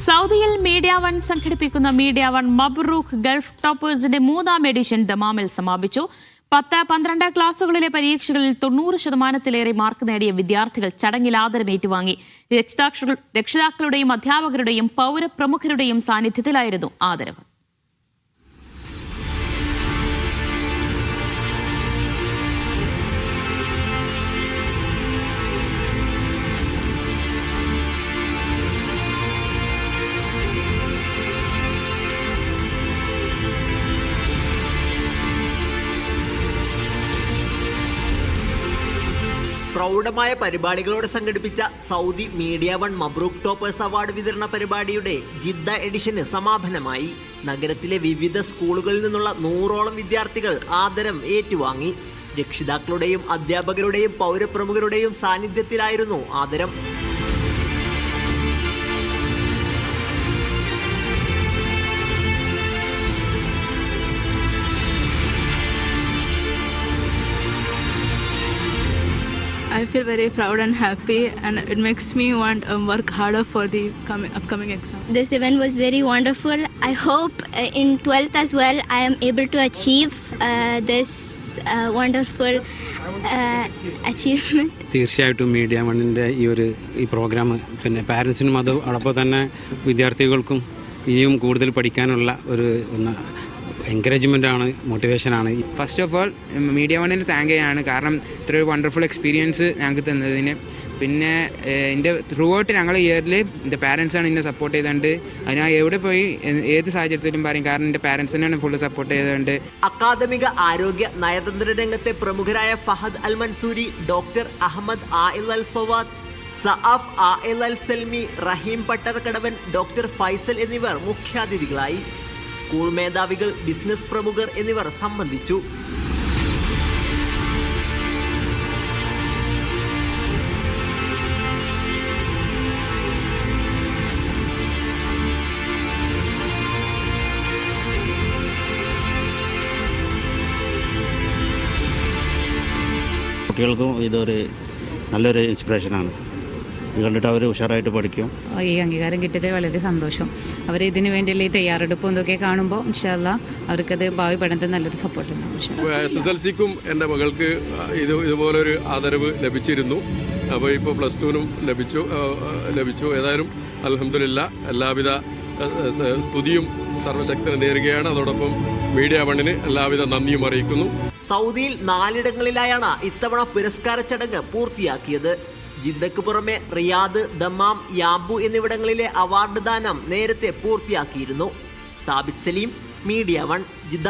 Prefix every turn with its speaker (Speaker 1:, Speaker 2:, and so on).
Speaker 1: സൗദിയിൽ Media One സംഘടിപ്പിക്കുന്ന Media One മബ്രൂഖ് ഗൾഫ് ടോപ്പേഴ്സിന്റെ 3ാം എഡിഷൻ ദമാമിൽ സമാപിച്ചു. 10-12 ക്ലാസുകളിലെ പരീക്ഷകളിൽ 90% മാർക്ക് നേടിയ വിദ്യാർത്ഥികൾ ചടങ്ങിൽ ആദരം ഏറ്റുവാങ്ങി. രക്ഷിതാക്കളുടെയും അധ്യാപകരുടെയും പൗരപ്രമുഖരുടെയും സാന്നിധ്യത്തിലായിരുന്നു ആദരവ്.
Speaker 2: പ്രൗഢമായ പരിപാടികളോടെ സംഘടിപ്പിച്ച Saudi media One Mabrook toppers award വിതരണ പരിപാടിയുടെ ജിദ്ദ എഡിഷന് സമാപനമായി. നഗരത്തിലെ വിവിധ സ്കൂളുകളിൽ നിന്നുള്ള 100ഓളം വിദ്യാർത്ഥികൾ ആദരം ഏറ്റുവാങ്ങി. രക്ഷിതാക്കളുടെയും അധ്യാപകരുടെയും പൗരപ്രമുഖരുടെയും സാന്നിധ്യത്തിലായിരുന്നു ആദരം.
Speaker 3: I feel very proud and happy, and it makes me want to work harder for the upcoming exam.
Speaker 4: This event was very wonderful. I hope in 12th as well I am able to achieve this wonderful achievement.
Speaker 5: തീർച്ചയായിട്ടും media വണ്ണിൻ്റെ ഈ programme പിന്നെ പാരൻസിനും അതോടൊപ്പം തന്നെ വിദ്യാർത്ഥികൾക്കും ഇനിയും കൂടുതൽ പഠിക്കാനുള്ള ഒരു എൻകറേജ്മെൻ്റാണ്, മോട്ടിവേഷനാണ്.
Speaker 6: ഫസ്റ്റ് ഓഫ് ഓൾ മീഡിയ വണ്ണിന് താങ്ക് ചെയ്യാണ്. കാരണം ഇത്രയൊരു വണ്ടർഫുൾ എക്സ്പീരിയൻസ് ഞങ്ങൾക്ക് തന്നതിന്. പിന്നെ എൻ്റെ ത്രൂ ഔട്ട് ഞങ്ങളെ ഇയറിൽ എൻ്റെ പാരൻസാണ് എന്നെ സപ്പോർട്ട് ചെയ്തുകൊണ്ട്. ഞാൻ എവിടെ പോയി ഏത് സാഹചര്യത്തിലും പറയും, കാരണം എൻ്റെ പാരൻസ് തന്നെയാണ് ഫുള്ള് സപ്പോർട്ട് ചെയ്തുകൊണ്ട്.
Speaker 2: അക്കാദമിക ആരോഗ്യ നയതന്ത്ര രംഗത്തെ പ്രമുഖരായ ഫഹദ് അൽ മൻസൂരി, ഡോക്ടർ അഹമ്മദ് ആഇൽ അൽ സവാദ്, സഅഫ് ആഇൽ അൽ സൽമി, റഹീം പട്ടർകടവൻ, ഡോക്ടർ ഫൈസൽ എന്നിവർ മുഖ്യാതിഥികളായി. സ്കൂൾ മേധാവികൾ, ബിസിനസ് പ്രമുഖർ എന്നിവർ സംബന്ധിച്ചു.
Speaker 7: കുട്ടികൾക്കും ഇതൊരു നല്ലൊരു ഇൻസ്പിറേഷനാണ്. ഇത് കണ്ടിട്ട് അവർ ഉഷാറായിട്ട് പഠിക്കും.
Speaker 8: ഈ അംഗീകാരം കിട്ടിയത് വളരെ സന്തോഷം. അവർ ഇതിനു വേണ്ടിയുള്ള ഈ തയ്യാറെടുപ്പും ഇതൊക്കെ കാണുമ്പോൾ ഇൻഷാ അല്ലാഹ് അവർക്കത് ഭാവി പഠനത്തിൽ നല്ലൊരു സപ്പോർട്ട് ഉണ്ടാവും.
Speaker 9: SSLCക്കും എൻ്റെ മകൾക്ക് ഇതുപോലൊരു ആദരവ് ലഭിച്ചിരുന്നു. അപ്പോൾ ഇപ്പോൾ +2നും ലഭിച്ചു. ഏതായാലും അൽഹംദുലില്ലാ എല്ലാവിധ സ്തുതിയും സർവശക്തന് നേരുകയാണ്. അതോടൊപ്പം മീഡിയ വണ്ണിന് എല്ലാവിധ നന്ദിയും അറിയിക്കുന്നു.
Speaker 2: സൗദിയിൽ 4ഇടങ്ങളിലായാണ് ഇത്തവണ പുരസ്കാര ചടങ്ങ് പൂർത്തിയാക്കിയത്. ജിദ്ദക്ക് പുറമെ റിയാദ്, ദമാം, യാബു എന്നിവിടങ്ങളിലെ അവാർഡ് ദാനം നേരത്തെ പൂർത്തിയാക്കിയിരുന്നു. Sabith Saleem, Media One, Jeddah.